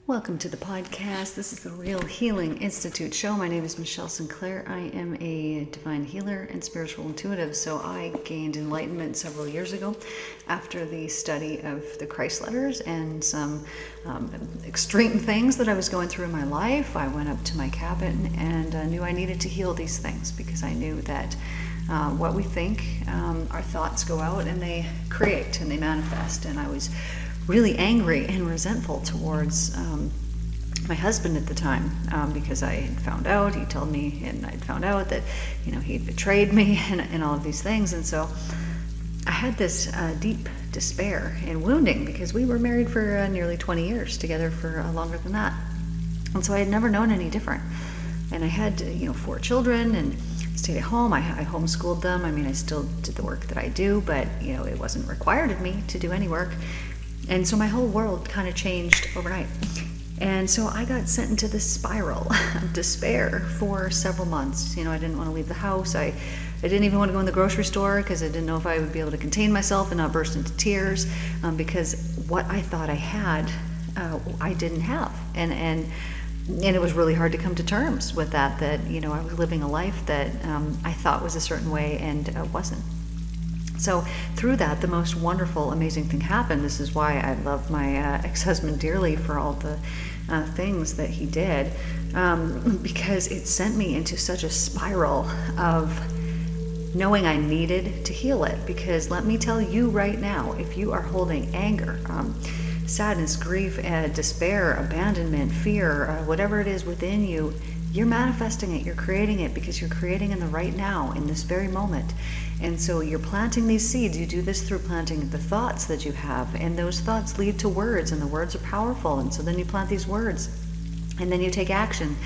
Welcome to the podcast. This is the Real Healing Institute show. My name is Michelle Sinclair. I am a divine healer and spiritual intuitive. So I gained enlightenment several years ago after the study of the Christ letters and some extreme things that I was going through in my life. I went up to my cabin and knew I needed to heal these things because I knew that what we think, our thoughts go out and they create and they manifest. And I was really angry and resentful towards my husband at the time because I had found out, he told me, and I'd found out that, he'd betrayed me and all of these things. And so I had this deep despair and wounding because we were married for nearly 20 years, together for longer than that. And so I had never known any different. And I had, 4 children and stayed at home. I homeschooled them. I mean, I still did the work that I do, but, it wasn't required of me to do any work. And so my whole world kind of changed overnight. And so I got sent into this spiral of despair for several months. I didn't want to leave the house. I didn't even want to go in the grocery store because I didn't know if I would be able to contain myself and not burst into tears because what I thought I had, I didn't have. And it was really hard to come to terms with that I was living a life that I thought was a certain way and wasn't. So through that, the most wonderful, amazing thing happened. This is why I love my ex-husband dearly for all the things that he did, because it sent me into such a spiral of knowing I needed to heal it. Because let me tell you right now, if you are holding anger, sadness, grief, despair, abandonment, fear, whatever it is within you, you're manifesting it, you're creating it because you're creating in the right now, in this very moment. And so you're planting these seeds. You do this through planting the thoughts that you have, and those thoughts lead to words, and the words are powerful. And so then you plant these words, and then you take action.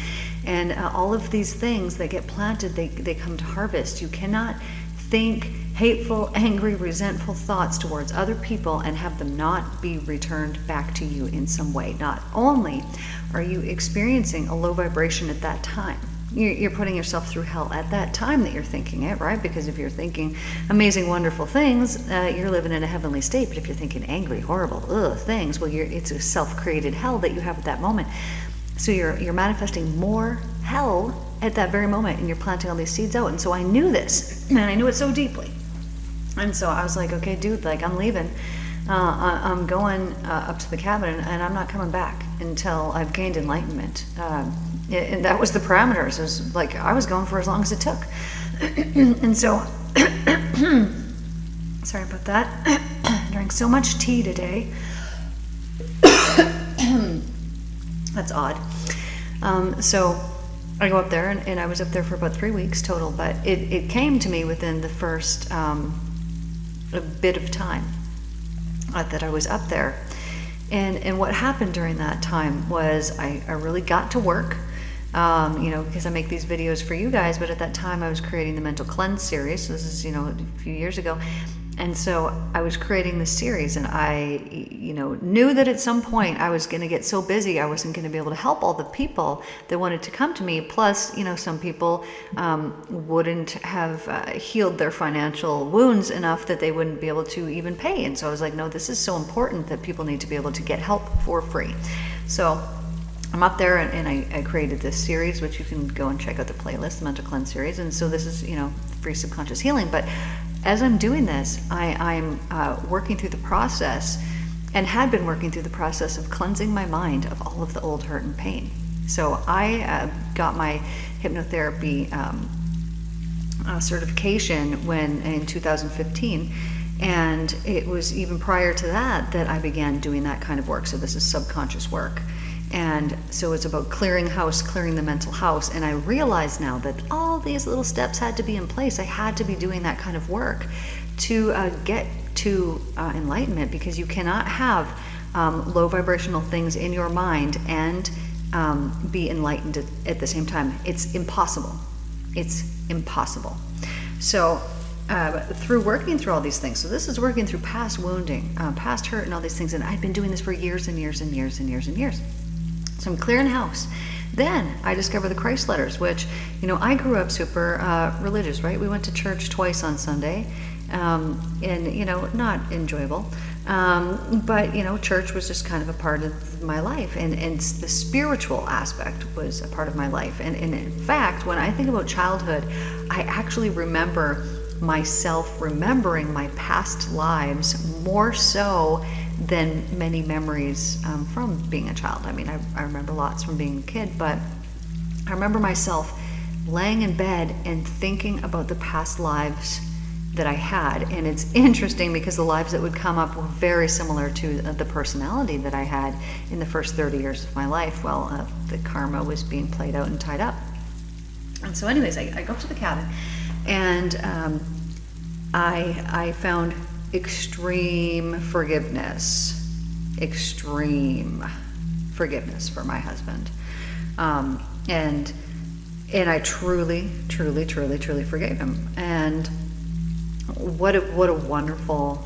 And all of these things that get planted, they come to harvest. You cannot think hateful, angry, resentful thoughts towards other people and have them not be returned back to you in some way. Not only are you experiencing a low vibration at that time, you're putting yourself through hell at that time that you're thinking it, right? Because if you're thinking amazing, wonderful things, you're living in a heavenly state. But if you're thinking angry, horrible, things, well, it's a self-created hell that you have at that moment. So you're manifesting more hell at that very moment, and you're planting all these seeds out. And so I knew this, and I knew it so deeply. And so I was like, okay, dude, I'm leaving. I'm going up to the cabin, and I'm not coming back until I've gained enlightenment. And that was the parameters. It was like I was going for as long as it took. And so, sorry about that. I drank so much tea today. That's odd. So I go up there, and I was up there for about 3 weeks total, but it came to me within the first a bit of time that I was up there. And what happened during that time was I really got to work, because I make these videos for you guys, but at that time I was creating the Mental Cleanse series. So this is, a few years ago. And so I was creating this series, and I, knew that at some point I was going to get so busy I wasn't going to be able to help all the people that wanted to come to me. Plus, some people wouldn't have healed their financial wounds enough that they wouldn't be able to even pay. And so I was like, no, this is so important that people need to be able to get help for free. So I'm up there, and I created this series, which you can go and check out the playlist, the Mental Cleanse series. And so this is, free subconscious healing. But as I'm doing this, I'm working through the process, and had been working through the process of cleansing my mind of all of the old hurt and pain. So I got my hypnotherapy certification in 2015, and it was even prior to that I began doing that kind of work. So this is subconscious work. And so it's about clearing the mental house. And I realize now that all these little steps had to be in place. I had to be doing that kind of work to get to enlightenment, because you cannot have low vibrational things in your mind and be enlightened at the same time. It's impossible. It's impossible. So through working through all these things, so this is working through past wounding, past hurt and all these things, and I've been doing this for years and years and years and years and years. So I'm clearing house. Then I discover the Christ letters, which, I grew up super religious, right? We went to church twice on Sunday, and, not enjoyable. But, church was just kind of a part of my life, and the spiritual aspect was a part of my life. And in fact, when I think about childhood, I actually remember myself remembering my past lives more so than many memories from being a child. I mean, I remember lots from being a kid, but I remember myself laying in bed and thinking about the past lives that I had. And it's interesting because the lives that would come up were very similar to the personality that I had in the first 30 years of my life. Well, the karma was being played out and tied up. And so anyways, I go up to the cabin, and I found extreme forgiveness for my husband. And I truly forgave him. And what a wonderful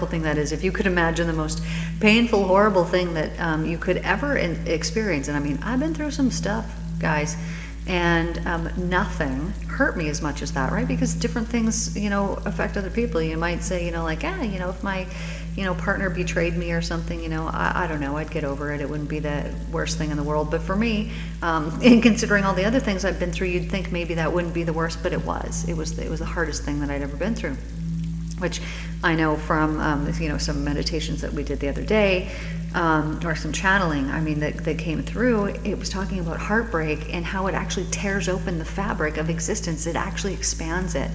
thing that is. If you could imagine the most painful, horrible thing that you could ever experience. And I mean, I've been through some stuff, guys, and nothing hurt me as much as that, right? Because different things, affect other people. You might say, if my, partner betrayed me or something, I don't know, I'd get over it. It wouldn't be the worst thing in the world. But for me, in considering all the other things I've been through, you'd think maybe that wouldn't be the worst, but it was. It was the hardest thing that I'd ever been through, which I know from, some meditations that we did the other day, or some channeling, that came through. It was talking about heartbreak and how it actually tears open the fabric of existence. It actually expands it,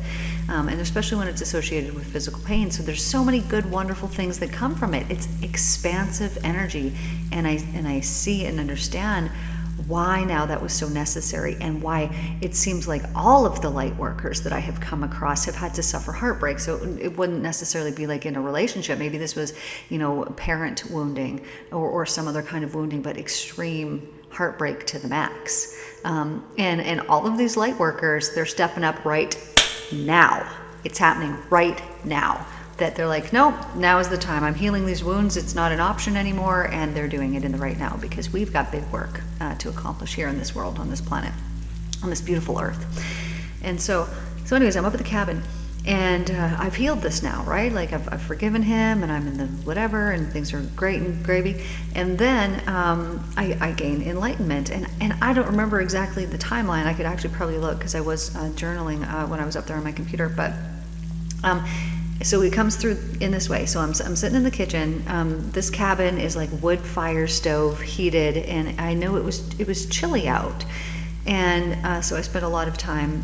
and especially when it's associated with physical pain. So there's so many good, wonderful things that come from it. It's expansive energy, and I see and understand why now that was so necessary, and why it seems like all of the light workers that I have come across have had to suffer heartbreak. So it wouldn't necessarily be like in a relationship. Maybe this was, parent wounding or some other kind of wounding, but extreme heartbreak to the max. And all of these light workers, they're stepping up right now. It's happening right now. That they're like, nope, now is the time. I'm healing these wounds. It's not an option anymore. And they're doing it in the right now, because we've got big work to accomplish here in this world, on this planet, on this beautiful earth. And so anyways, I'm up at the cabin, and I've healed this now, right? Like I've forgiven him, and I'm in the whatever, and things are great and gravy. And then I gain enlightenment, and I don't remember exactly the timeline. I could actually probably look, because I was journaling when I was up there on my computer, but so it comes through in this way. So I'm sitting in the kitchen. This cabin is like wood fire stove heated, and I know it was chilly out, and so I spent a lot of time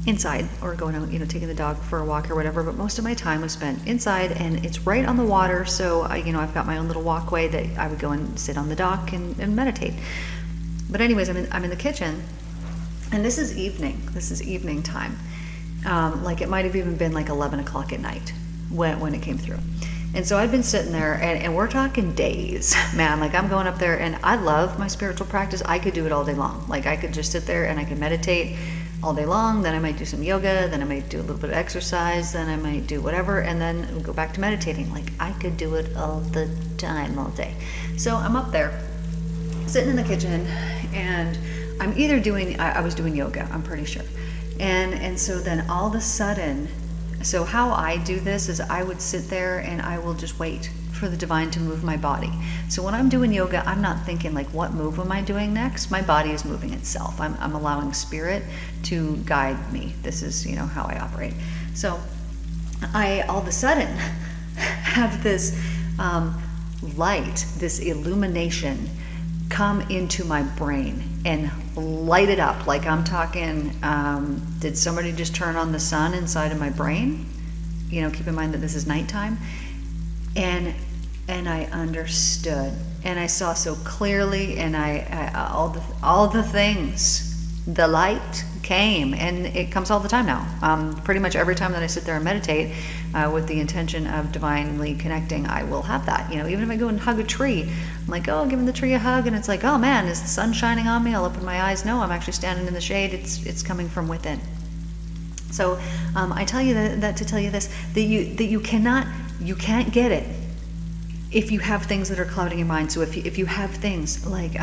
inside, or going out, taking the dog for a walk or whatever. But most of my time was spent inside, and it's right on the water. So I've got my own little walkway that I would go and sit on the dock and meditate. But anyways, I'm in the kitchen, and this is evening time. Like it might have even been like 11 o'clock at night when it came through. And so I'd been sitting there, and we're talking days, man. Like I'm going up there, and I love my spiritual practice. I could do it all day long. Like I could just sit there and I could meditate all day long. Then I might do some yoga. Then I might do a little bit of exercise. Then I might do whatever, and then go back to meditating. Like I could do it all the time, all day. So I'm up there, sitting in the kitchen, and I'm either I was doing yoga, I'm pretty sure. And so then all of a sudden, so how I do this is I would sit there and I will just wait for the divine to move my body. So when I'm doing yoga, I'm not thinking like, what move am I doing next? My body is moving itself. I'm allowing spirit to guide me. This is, how I operate. So I all of a sudden have this light, this illumination come into my brain and light it up. Like I'm talking, did somebody just turn on the sun inside of my brain? Keep in mind that this is nighttime. And I understood, and I saw so clearly, and I all the things, the light came, and it comes all the time now. Pretty much every time that I sit there and meditate with the intention of divinely connecting, I will have that. Even if I go and hug a tree, I'm like, oh, giving the tree a hug, and it's like, oh man, is the sun shining on me? I'll open my eyes. No, I'm actually standing in the shade. It's coming from within. So I tell you that to tell you this, that you can't get it if you have things that are clouding your mind. So if you have things like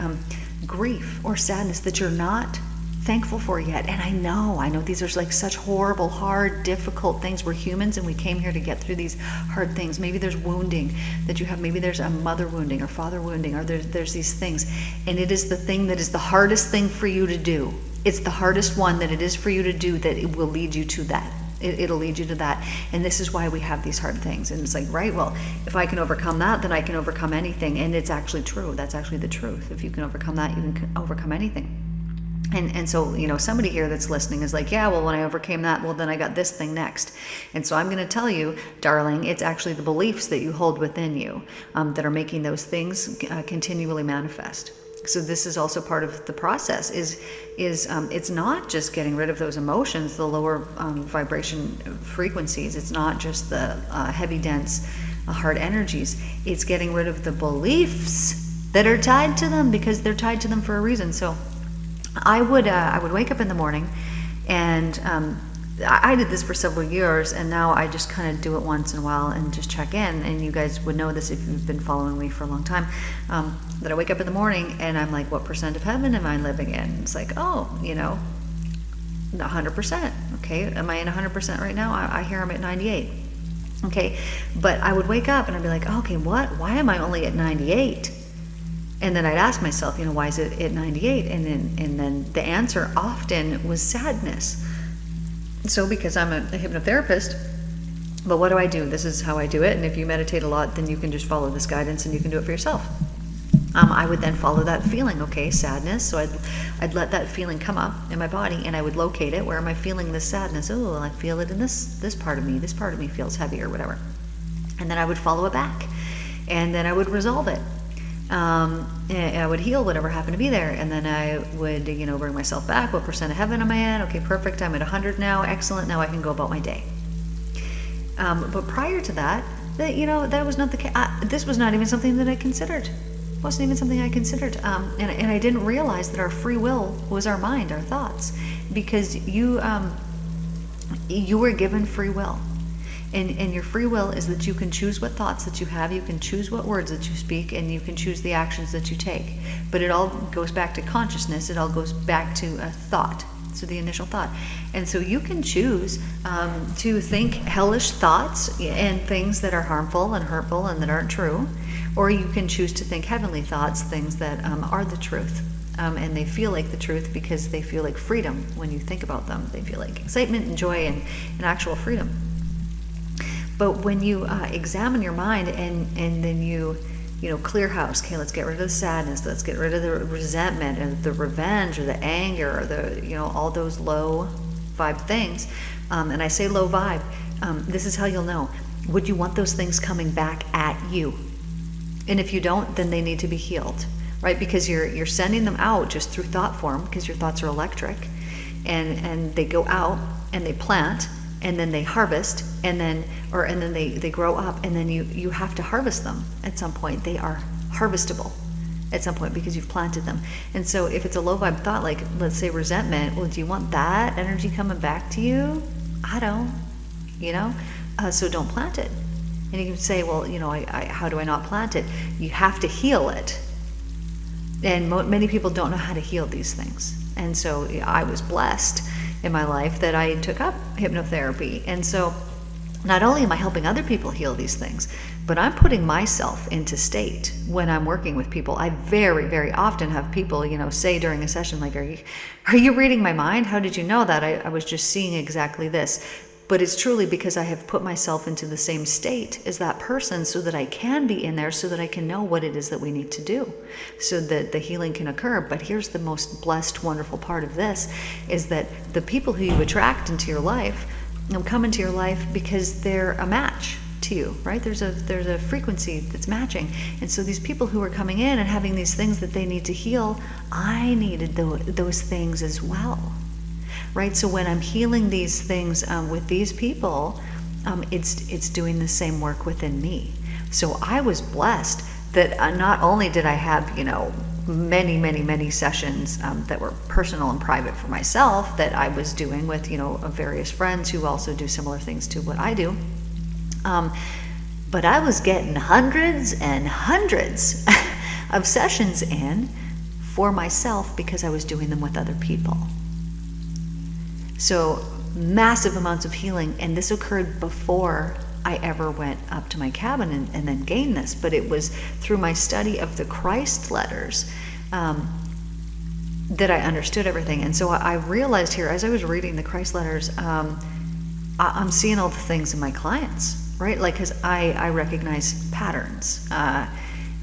grief or sadness that you're not thankful for yet. And I know these are like such horrible, hard, difficult things. We're humans and we came here to get through these hard things. Maybe there's wounding that you have. Maybe there's a mother wounding or father wounding, or there's these things. And it is the thing that is the hardest thing for you to do. It's the hardest one that it is for you to do, that it will lead you to that. It'll lead you to that. And this is why we have these hard things. And it's like, right, well, if I can overcome that, then I can overcome anything. And it's actually true. That's actually the truth. If you can overcome that, you can overcome anything. And so, somebody here that's listening is like, yeah, well, when I overcame that, well, then I got this thing next. And so I'm going to tell you, darling, it's actually the beliefs that you hold within you that are making those things continually manifest. So this is also part of the process is it's not just getting rid of those emotions, the lower vibration frequencies. It's not just the heavy, dense, hard energies. It's getting rid of the beliefs that are tied to them, because they're tied to them for a reason. So I would wake up in the morning, and I did this for several years, and now I just kind of do it once in a while and just check in. And you guys would know this if you've been following me for a long time, that I wake up in the morning and I'm like, what percent of heaven am I living in? It's like, 100%. Okay, am I in 100% right now? I hear I'm at 98. Okay, but I would wake up and I'd be like, okay, why am I only at 98? And then I'd ask myself, why is it at 98? And then the answer often was sadness. So because I'm a hypnotherapist, but what do? This is how I do it. And if you meditate a lot, then you can just follow this guidance and you can do it for yourself. I would then follow that feeling, okay, sadness. So I'd let that feeling come up in my body, and I would locate it. Where am I feeling this sadness? Oh, well, I feel it in this part of me. This part of me feels heavy or whatever. And then I would follow it back, and then I would resolve it. And I would heal whatever happened to be there, and then I would, bring myself back. What percent of heaven am I in? Okay, perfect. I'm at 100 now. Excellent. Now I can go about my day. But prior to that, that was not the case. This was not even something that I considered. It wasn't even something I considered. And I didn't realize that our free will was our mind, our thoughts, because you were given free will. And your free will is that you can choose what thoughts that you have, you can choose what words that you speak, and you can choose the actions that you take. But it all goes back to consciousness. It all goes back to a thought, so the initial thought. And so you can choose to think hellish thoughts and things that are harmful and hurtful and that aren't true, or you can choose to think heavenly thoughts, things that are the truth. And they feel like the truth because they feel like freedom when you think about them. They feel like excitement and joy and actual freedom. But when you examine your mind and then you clear house, okay, let's get rid of the sadness, let's get rid of the resentment and the revenge or the anger or the, all those low vibe things. And I say low vibe, this is how you'll know. Would you want those things coming back at you? And if you don't, then they need to be healed, right? Because you're sending them out just through thought form, because your thoughts are electric, and they go out and they plant, and then they harvest, and then they grow up, and then you have to harvest them at some point. They are harvestable at some point because you've planted them. And so if it's a low vibe thought, like let's say resentment, well, do you want that energy coming back to you? I don't, so don't plant it. And you can say, well, how do I not plant it? You have to heal it. And many people don't know how to heal these things. And so I was blessed in my life that I took up hypnotherapy. And so not only am I helping other people heal these things, but I'm putting myself into state when I'm working with people. I very, very often have people, say during a session, like, are you reading my mind? How did you know that? I was just seeing exactly this. But it's truly because I have put myself into the same state as that person so that I can be in there, so that I can know what it is that we need to do so that the healing can occur. But here's the most blessed, wonderful part of this, is that the people who you attract into your life come into your life because they're a match to you, right? There's a frequency that's matching. And so these people who are coming in and having these things that they need to heal, I needed those things as well. Right, so when I'm healing these things with these people, it's doing the same work within me. So I was blessed that not only did I have many, many, many sessions that were personal and private for myself that I was doing with various friends who also do similar things to what I do, but I was getting hundreds and hundreds of sessions in for myself because I was doing them with other people. So massive amounts of healing, and this occurred before I ever went up to my cabin and then gained this. But it was through my study of the Christ letters that I understood everything. And so I realized here, as I was reading the Christ letters, I'm seeing all the things in my clients, right? Like, because I recognize patterns.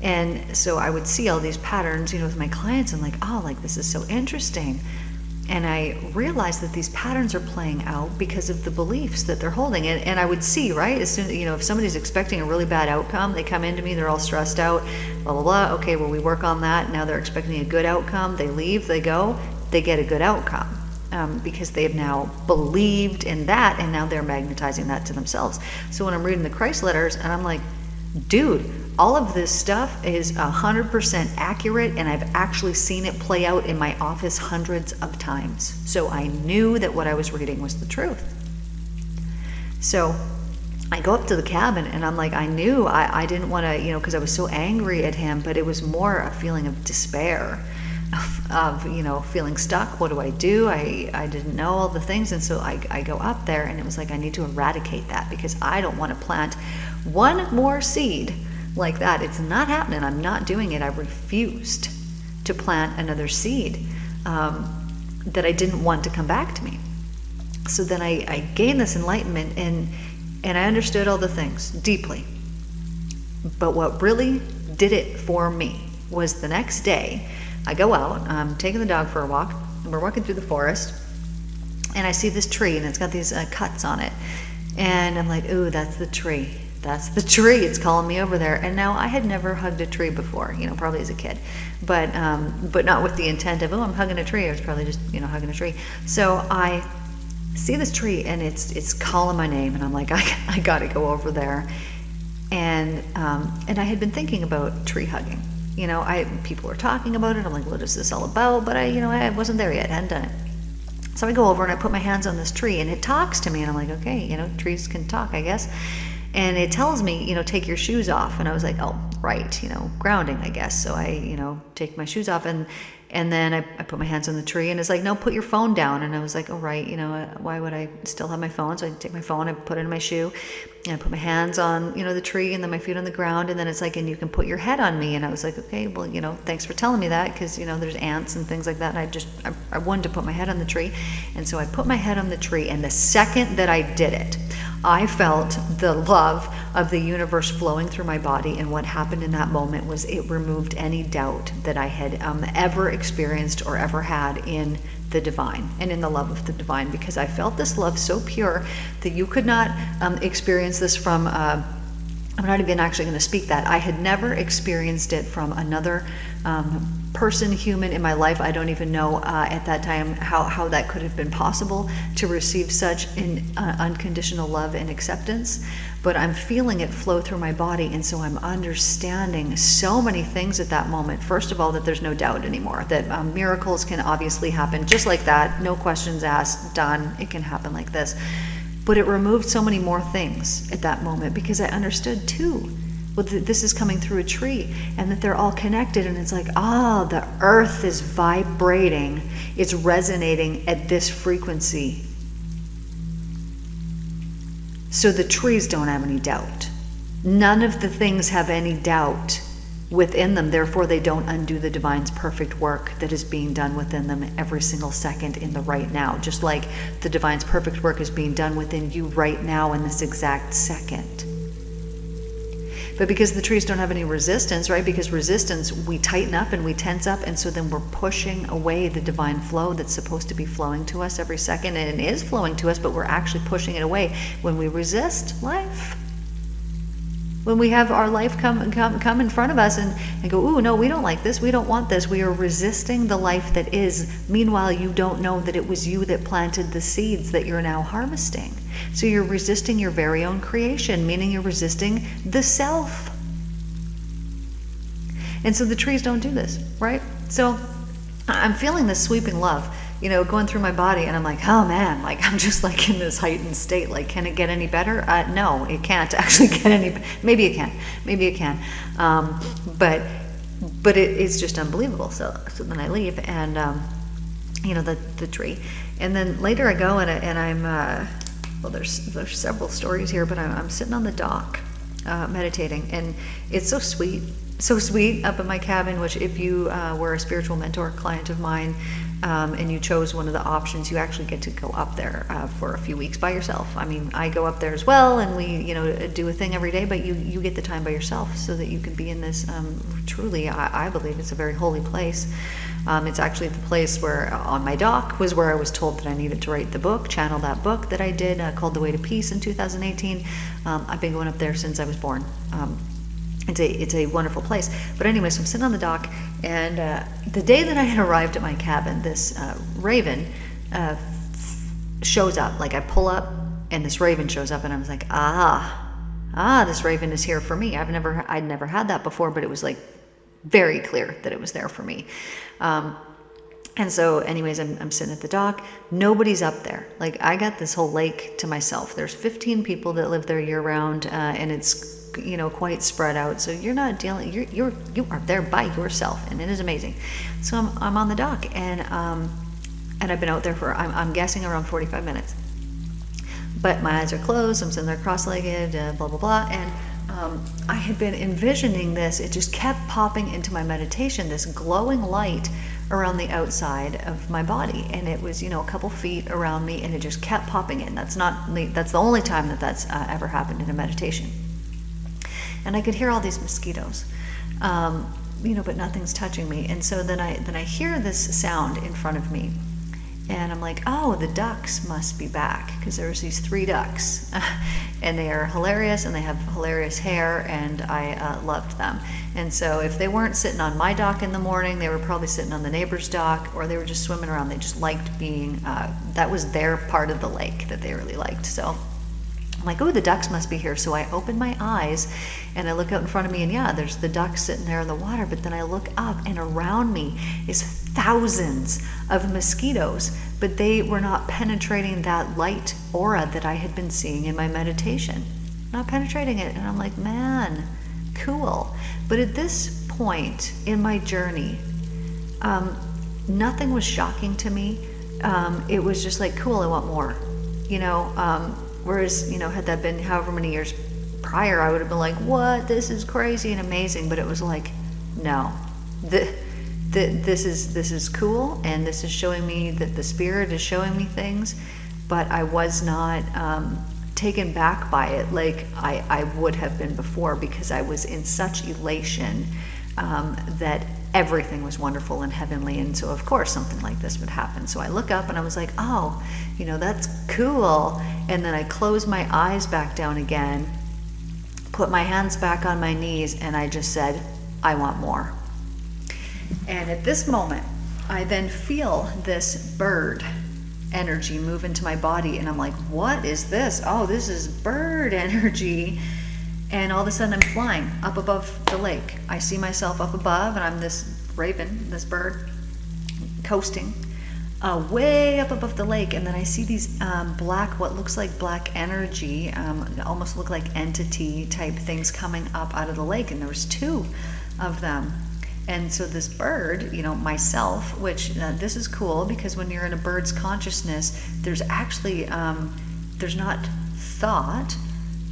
And so I would see all these patterns, with my clients, and like, oh, like, this is so interesting. And I realized that these patterns are playing out because of the beliefs that they're holding. And I would see, right, as soon, if somebody's expecting a really bad outcome, they come into me, they're all stressed out, blah, blah, blah. Okay, well, we work on that. Now they're expecting a good outcome. They leave, they go, they get a good outcome. Because they've now believed in that, and now they're magnetizing that to themselves. So when I'm reading the Christ letters, and I'm like, dude, all of this stuff is 100% accurate, and I've actually seen it play out in my office hundreds of times. So I knew that what I was reading was the truth. So I go up to the cabin, and I'm like, I knew I didn't want to, because I was so angry at him, but it was more a feeling of despair, of feeling stuck. What do? I didn't know all the things. And so I go up there, and it was like, I need to eradicate that, because I don't want to plant one more seed like that. It's not happening. I'm not doing it. I refused to plant another seed that I didn't want to come back to me. So then I gained this enlightenment, and I understood all the things deeply. But what really did it for me was the next day, I go out, I'm taking the dog for a walk, and we're walking through the forest, and I see this tree, and it's got these cuts on it. And I'm like, ooh, that's the tree. That's the tree. It's calling me over there. And now, I had never hugged a tree before, probably as a kid, but not with the intent of, oh, I'm hugging a tree. I was probably just, hugging a tree. So I see this tree, and it's calling my name, and I'm like, I got to go over there. And I had been thinking about tree hugging. People were talking about it. I'm like, what is this all about? But I wasn't there yet. I hadn't done it. So I go over and I put my hands on this tree, and it talks to me, and I'm like, okay, trees can talk, I guess. And it tells me, take your shoes off. And I was like, oh, right, grounding, I guess. So I, take my shoes off, and then I put my hands on the tree, and it's like, no, put your phone down. And I was like, oh, right, why would I still have my phone? So I take my phone, I put it in my shoe, and I put my hands on, the tree, and then my feet on the ground. And then it's like, and you can put your head on me. And I was like, okay, well, thanks for telling me that, because, there's ants and things like that. And I wanted to put my head on the tree. And so I put my head on the tree, and the second that I did it, I felt the love of the universe flowing through my body. And what happened in that moment was it removed any doubt that I had ever experienced or ever had in the divine and in the love of the divine, because I felt this love so pure that you could not experience this from, I'm not even actually going to speak that. I had never experienced it from another person, human in my life. I don't even know at that time how that could have been possible to receive such an unconditional love and acceptance. But I'm feeling it flow through my body, and so I'm understanding so many things at that moment. First of all, that there's no doubt anymore, that miracles can obviously happen just like that, no questions asked, done, it can happen like this. But it removed so many more things at that moment, because I understood too, well, this is coming through a tree, and that they're all connected. And it's like, the earth is vibrating, it's resonating at this frequency. So the trees don't have any doubt. None of the things have any doubt within them. Therefore, they don't undo the divine's perfect work that is being done within them every single second in the right now. Just like the divine's perfect work is being done within you right now in this exact second. But because the trees don't have any resistance, right? Because resistance, we tighten up and we tense up, and so then we're pushing away the divine flow that's supposed to be flowing to us every second, and it is flowing to us, but we're actually pushing it away when we resist life. When we have our life come in front of us and go, ooh, no, we don't like this, we don't want this. We are resisting the life that is. Meanwhile, you don't know that it was you that planted the seeds that you're now harvesting. So you're resisting your very own creation, meaning you're resisting the self. And so the trees don't do this, right? So I'm feeling this sweeping love, going through my body, and I'm like, oh man, like I'm just like in this heightened state. Like, can it get any better? No, it can't actually get any. Maybe it can, but it's just unbelievable. So then I leave, and the tree. And then later I go and I'm, well, there's several stories here, but I'm sitting on the dock, meditating, and it's so sweet up in my cabin, which if you were a spiritual mentor client of mine, and you chose one of the options, you actually get to go up there for a few weeks by yourself. I mean, I go up there as well, and we, do a thing every day, but you get the time by yourself so that you can be in this, truly, I believe it's a very holy place. It's actually the place where, on my dock, was where I was told that I needed to write the book, channel that book that I did, called The Way to Peace in 2018. I've been going up there since I was born. It's a wonderful place. But anyway, so I'm sitting on the dock, and the day that I had arrived at my cabin, this raven shows up. Like, I pull up, and this raven shows up, and I was like, this raven is here for me. I'd never had that before, but it was like very clear that it was there for me. And so anyways, I'm sitting at the dock. Nobody's up there. Like, I got this whole lake to myself. There's 15 people that live there year round, and it's quite spread out. So you're not dealing. You are there by yourself, and it is amazing. So I'm on the dock, and I've been out there for I'm guessing around 45 minutes. But my eyes are closed. I'm sitting there cross-legged, blah blah blah, and I had been envisioning this. It just kept popping into my meditation, this glowing light around the outside of my body, and it was a couple feet around me, and it just kept popping in. That's the only time that's ever happened in a meditation. And I could hear all these mosquitoes, but nothing's touching me. And so then I hear this sound in front of me, and I'm like, oh, the ducks must be back, because there's these 3 ducks, and they are hilarious, and they have hilarious hair, and I loved them. And so if they weren't sitting on my dock in the morning, they were probably sitting on the neighbor's dock, or they were just swimming around. They just liked being, that was their part of the lake that they really liked. So I'm like, oh, the ducks must be here. So I open my eyes and I look out in front of me, and yeah, there's the ducks sitting there in the water. But then I look up, and around me is thousands of mosquitoes, but they were not penetrating that light aura that I had been seeing in my meditation. Not penetrating it. And I'm like, man, cool. But at this point in my journey, nothing was shocking to me. It was just like, cool, I want more. Whereas, had that been however many years prior, I would have been like, what? This is crazy and amazing. But it was like, no, this is cool, and this is showing me that the spirit is showing me things, but I was not taken back by it like I would have been before, because I was in such elation that everything was wonderful and heavenly, and so of course something like this would happen. So I look up and I was like, oh, that's cool. And then I closed my eyes back down again, put my hands back on my knees, and I just said, I want more. And at this moment, I then feel this bird energy move into my body, and I'm like, what is this? Oh, this is bird energy. And all of a sudden I'm flying up above the lake. I see myself up above, and I'm this raven, this bird, coasting way up above the lake. And then I see these what looks like black energy, almost look like entity type things coming up out of the lake. And there was 2 of them. And so this bird, myself, which this is cool, because when you're in a bird's consciousness, there's actually, there's not thought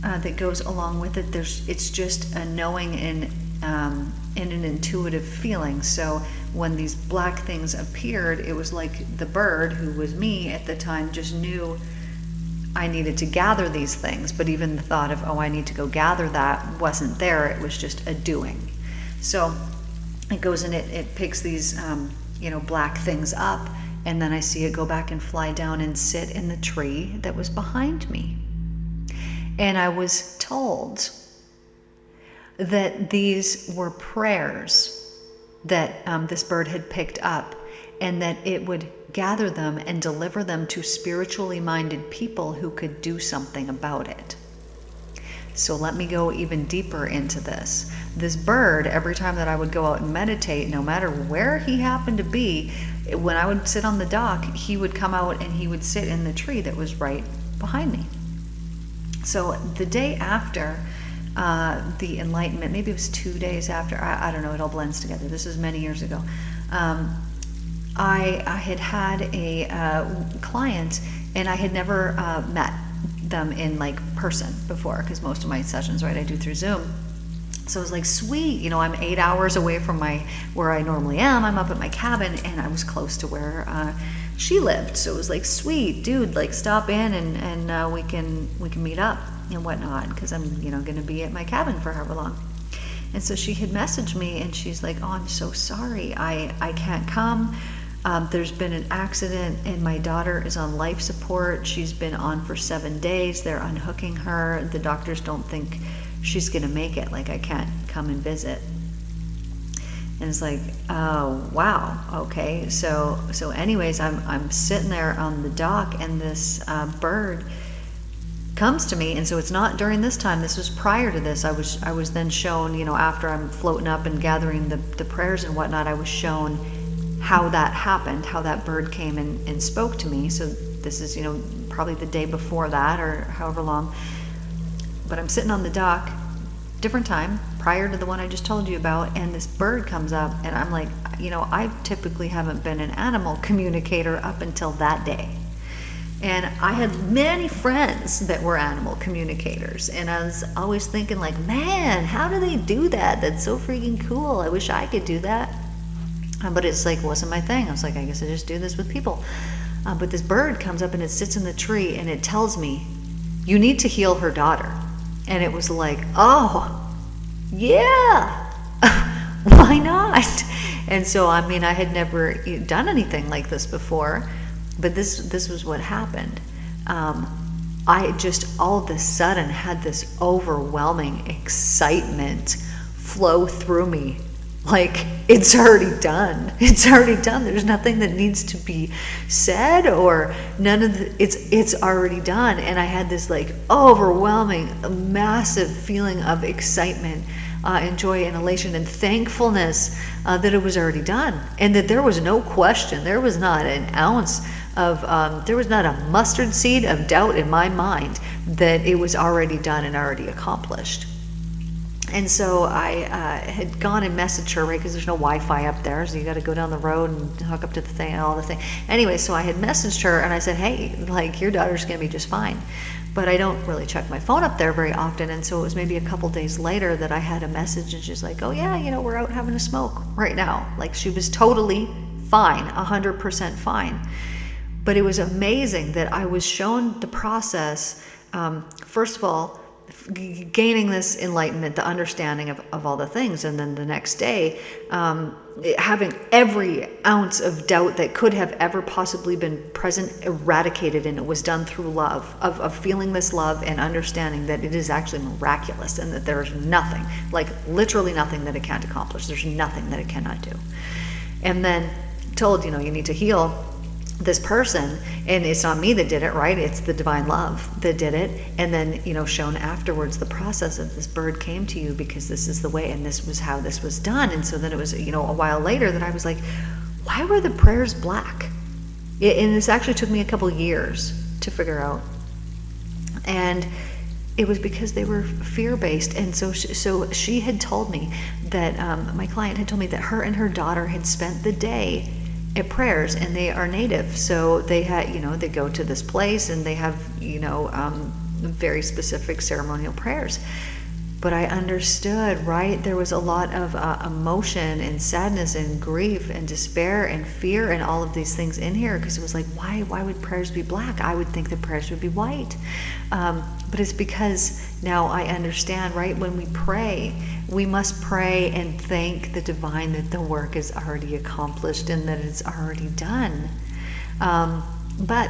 that goes along with it. It's just a knowing and an intuitive feeling. So when these black things appeared, it was like the bird, who was me at the time, just knew I needed to gather these things. But even the thought of, oh, I need to go gather that wasn't there. It was just a doing. So it goes and it picks these, black things up, and then I see it go back and fly down and sit in the tree that was behind me. And I was told that these were prayers that this bird had picked up, and that it would gather them and deliver them to spiritually minded people who could do something about it. So let me go even deeper into this. This bird, every time that I would go out and meditate, no matter where he happened to be, when I would sit on the dock, he would come out and he would sit in the tree that was right behind me. So the day after the enlightenment, maybe it was 2 days after, I don't know, it all blends together. This is many years ago. I had a client, and I had never met them in like person before, because most of my sessions, right, I do through Zoom. So it was like, sweet, you know, I'm 8 hours away from where I normally am. I'm up at my cabin, and I was close to where she lived. So it was like, sweet, dude, like stop in and we can meet up and whatnot, because I'm, you know, going to be at my cabin for however long. And so she had messaged me, and she's like, oh, I'm so sorry, I can't come. There's been an accident, and my daughter is on life support. She's been on for 7 days. They're unhooking her. The doctors don't think she's gonna make it. Like, I can't come and visit. And it's like, oh wow, okay. So anyways, I'm sitting there on the dock, and this bird comes to me. And so it's not during this time. This was prior to this. I was then shown, you know, after I'm floating up and gathering the prayers and whatnot, I was shown how that happened, how that bird came and spoke to me. So this is, you know, probably the day before that or however long. But I'm sitting on the dock, different time, prior to the one I just told you about, and this bird comes up, and I'm like, you know, I typically haven't been an animal communicator up until that day. And I had many friends that were animal communicators, and I was always thinking like, man, how do they do that? That's so freaking cool. I wish I could do that. But it's like, wasn't my thing. I was like, I guess I just do this with people. But this bird comes up, and it sits in the tree, and it tells me, you need to heal her daughter. And it was like, oh, yeah, why not? And so, I mean, I had never done anything like this before, but this was what happened. I just all of a sudden had this overwhelming excitement flow through me. Like, it's already done. It's already done. There's nothing that needs to be said, or none of the, it's already done. And I had this like overwhelming, massive feeling of excitement, and joy and elation and thankfulness that it was already done. And that there was no question. There was not an ounce of, there was not a mustard seed of doubt in my mind that it was already done and already accomplished. And so I had gone and messaged her, right, because there's no Wi-Fi up there, so you got to go down the road and hook up to the thing and all the thing. Anyway, so I had messaged her, and I said, hey, like, your daughter's going to be just fine. But I don't really check my phone up there very often, and so it was maybe a couple days later that I had a message, and she's like, oh yeah, you know, we're out having a smoke right now. Like, she was totally fine, 100% fine. But it was amazing that I was shown the process, first of all, gaining this enlightenment, the understanding of all the things, and then the next day having every ounce of doubt that could have ever possibly been present eradicated, and it was done through love, of feeling this love and understanding that it is actually miraculous, and that there is nothing, like literally nothing, that it can't accomplish. There's nothing that it cannot do. And then told, you know, you need to heal this person, and it's not me that did it, right? It's the divine love that did it. And then, you know, shown afterwards the process of this bird came to you because this is the way, and this was how this was done. And so then it was, you know, a while later that I was like, why were the prayers black? And this actually took me a couple years to figure out. And it was because they were fear-based. And so she had told me that, my client had told me that her and her daughter had spent the day at prayers, and they are native, so they had, you know, they go to this place and they have, you know, very specific ceremonial prayers. But I understood, right? There was a lot of emotion and sadness and grief and despair and fear and all of these things in here, because it was like, why would prayers be black? I would think that prayers would be white. But it's because now I understand, right? When we pray, we must pray and thank the divine that the work is already accomplished and that it's already done. But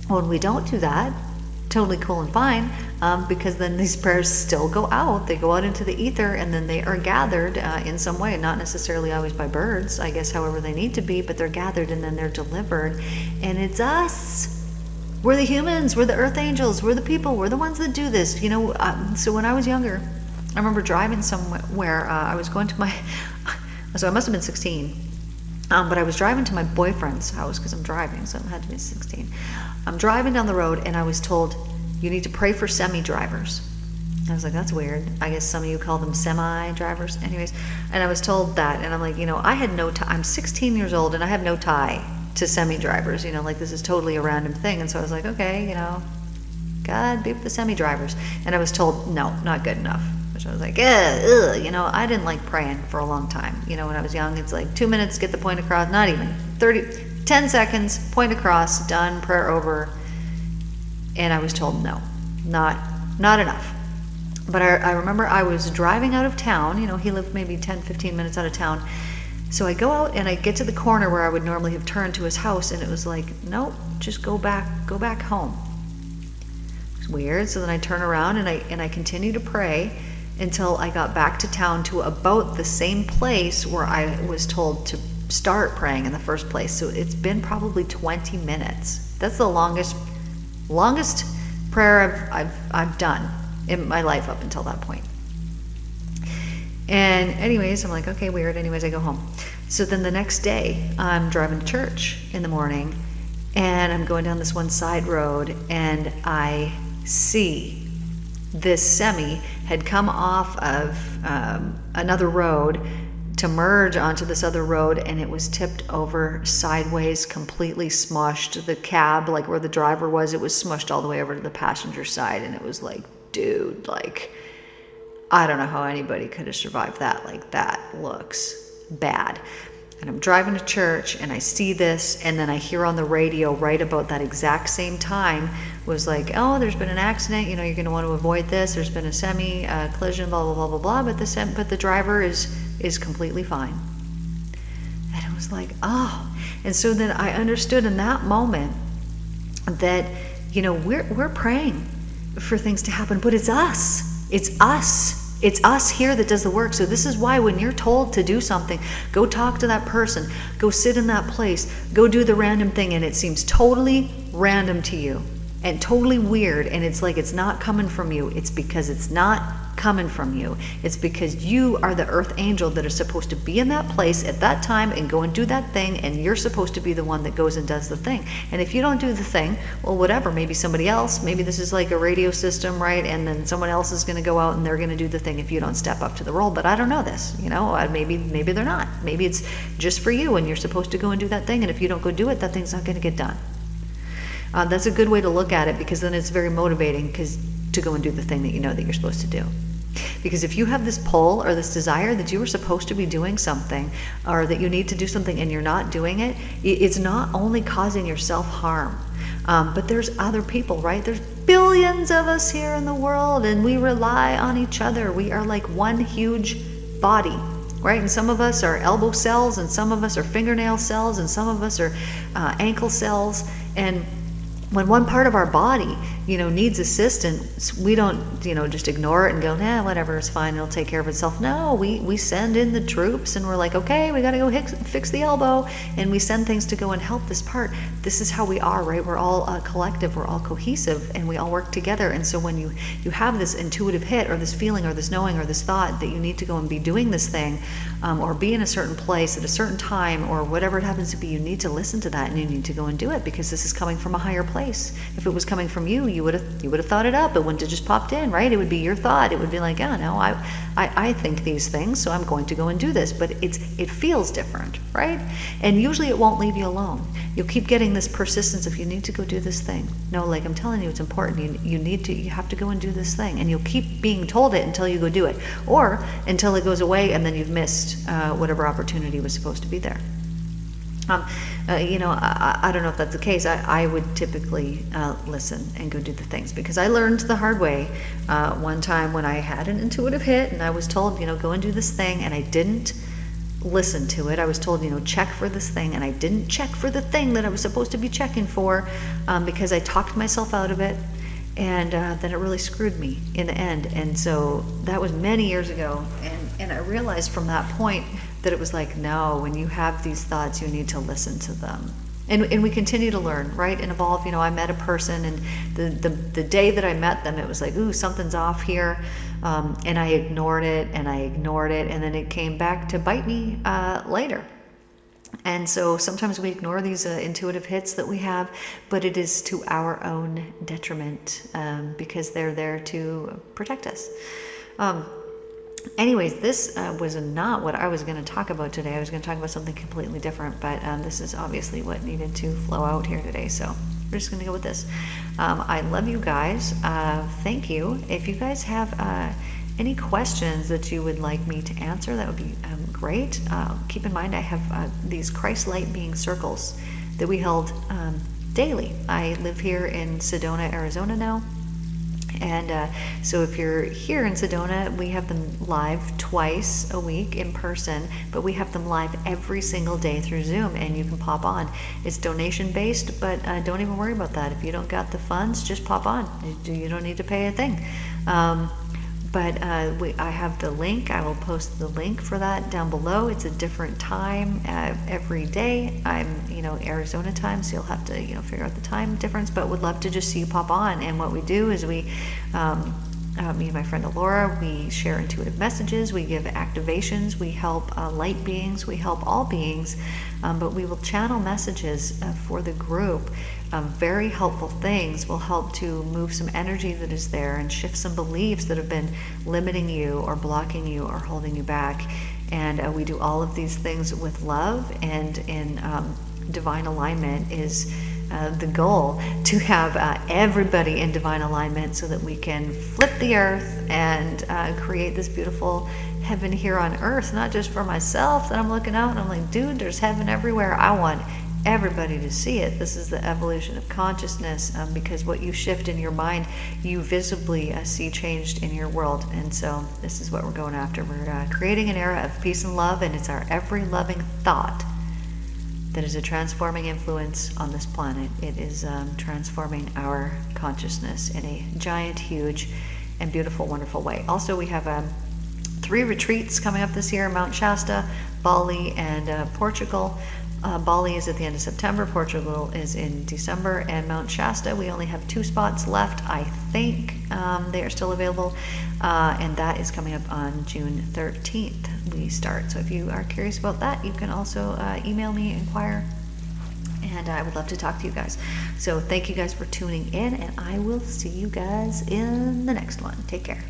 when we don't do that, totally cool and fine, because then these prayers still go out. They go out into the ether, and then they are gathered in some way, not necessarily always by birds, I guess, however they need to be, but they're gathered and then they're delivered. And it's us. We're the humans, we're the earth angels, we're the people, we're the ones that do this, you know. So when I was younger, I remember driving somewhere, I was going to my, so I must have been 16, but I was driving to my boyfriend's house, because I'm driving, so I had to be 16. I'm driving down the road, and I was told, you need to pray for semi-drivers. I was like, that's weird. I guess some of you call them semi-drivers. Anyways, and I was told that, and I'm like, I had no tie. I'm 16 years old, and I have no tie to semi-drivers. Like this is totally a random thing. And so I was like, okay, God be with the semi-drivers. And I was told, no, not good enough. Which I was like, I didn't like praying for a long time. When I was young, it's like 2 minutes, get the point across. Not even 10 seconds, point across, done, prayer over. And I was told, no, not enough. But I remember I was driving out of town. He lived maybe 10, 15 minutes out of town. So I go out and I get to the corner where I would normally have turned to his house, and it was like, nope, just go back home. It's weird. So then I turn around and I continue to pray until I got back to town to about the same place where I was told to start praying in the first place. So it's been probably 20 minutes. That's the longest prayer I've done in my life up until that point. And anyways, I'm like, okay, weird. Anyways, I go home. So then the next day, I'm driving to church in the morning, and I'm going down this one side road, and I see this semi had come off of another road to merge onto this other road, and it was tipped over sideways, completely smushed. The cab, like where the driver was, it was smushed all the way over to the passenger side, and it was like, dude, like, I don't know how anybody could have survived that. Like, that looks bad. And I'm driving to church, and I see this, and then I hear on the radio right about that exact same time was like, oh, there's been an accident, you're going to want to avoid this, there's been a semi collision, blah blah blah blah blah, but the driver is completely fine. And it was like, oh. And so then I understood in that moment that we're praying for things to happen, but it's us here that does the work. So this is why when you're told to do something, go talk to that person, go sit in that place, go do the random thing, and it seems totally random to you and totally weird, and it's like it's not coming from you, it's because it's not coming from you. It's because you are the earth angel that is supposed to be in that place at that time and go and do that thing, and you're supposed to be the one that goes and does the thing. And if you don't do the thing, well, whatever, maybe somebody else, maybe this is like a radio system, right? And then someone else is going to go out and they're going to do the thing if you don't step up to the role. But I don't know this, maybe they're not. Maybe it's just for you and you're supposed to go and do that thing, and if you don't go do it, that thing's not going to get done. That's a good way to look at it, because then it's very motivating to go and do the thing that you're supposed to do. Because if you have this pull or this desire that you are supposed to be doing something, or that you need to do something and you're not doing it, it's not only causing yourself harm, but there's other people, right? There's billions of us here in the world, and we rely on each other. We are like one huge body, right? And some of us are elbow cells, and some of us are fingernail cells, and some of us are ankle cells. And when one part of our body, needs assistance, we don't, just ignore it and go, nah, whatever, it's fine, it'll take care of itself. No, we send in the troops, and we're like, okay, we got to go fix the elbow, and we send things to go and help this part. This is how we are, right? We're all collective, we're all cohesive, and we all work together. And so when you have this intuitive hit, or this feeling, or this knowing, or this thought that you need to go and be doing this thing, or be in a certain place at a certain time, or whatever it happens to be, you need to listen to that, and you need to go and do it, because this is coming from a higher place. If it was coming from you, you would have thought it up. It wouldn't have just popped in, right? It would be your thought. It would be like, oh no, I think these things, so I'm going to go and do this. But it feels different, right? And usually it won't leave you alone. You'll keep getting this persistence of, you need to go do this thing. No, like, I'm telling you, it's important. You have to go and do this thing, and you'll keep being told it until you go do it, or until it goes away and then you've missed whatever opportunity was supposed to be there. I don't know if that's the case. I would typically listen and go do the things, because I learned the hard way one time when I had an intuitive hit and I was told, go and do this thing, and I didn't listen to it. I was told, check for this thing, and I didn't check for the thing that I was supposed to be checking for, because I talked myself out of it, and then it really screwed me in the end. And so that was many years ago, and I realized from that point that it was like, no, when you have these thoughts, you need to listen to them. And we continue to learn, right, and evolve. I met a person, and the day that I met them, it was like, ooh, something's off here, and I ignored it, and then it came back to bite me later. And so sometimes we ignore these intuitive hits that we have, but it is to our own detriment, because they're there to protect us. Anyways, this was not what I was going to talk about today. I was going to talk about something completely different, but this is obviously what needed to flow out here today. So we're just going to go with this. I love you guys. Thank you. If you guys have any questions that you would like me to answer, that would be great. Keep in mind, I have these Christ light being circles that we held daily. I live here in Sedona, Arizona now. And so if you're here in Sedona, we have them live twice a week in person, but we have them live every single day through Zoom, and you can pop on. It's donation based, but don't even worry about that. If you don't got the funds, just pop on. You don't need to pay a thing. But I have the link. I will post the link for that down below. It's a different time every day. I'm, Arizona time, so you'll have to, figure out the time difference. But would love to just see you pop on. And what we do is we, me and my friend Alora, we share intuitive messages. We give activations. We help light beings. We help all beings. But we will channel messages for the group. Very helpful things will help to move some energy that is there and shift some beliefs that have been limiting you or blocking you or holding you back. And we do all of these things with love, and in divine alignment is the goal, to have everybody in divine alignment so that we can flip the earth and create this beautiful heaven here on earth, not just for myself that I'm looking out and I'm like, dude, there's heaven everywhere. I want everybody to see it. This is the evolution of consciousness, because what you shift in your mind, you visibly see changed in your world. And so this is what we're going after. We're creating an era of peace and love, and it's our every loving thought that is a transforming influence on this planet. It is transforming our consciousness in a giant, huge, and beautiful, wonderful way. Also, we have 3 retreats coming up this year: Mount Shasta, Bali, and Portugal. Bali is at the end of September, Portugal is in December, and Mount Shasta, we only have 2 spots left. I think they are still available, and that is coming up on June 13th. We start. So if you are curious about that, you can also email me, inquire, and I would love to talk to you guys. So thank you guys for tuning in, and I will see you guys in the next one. Take care.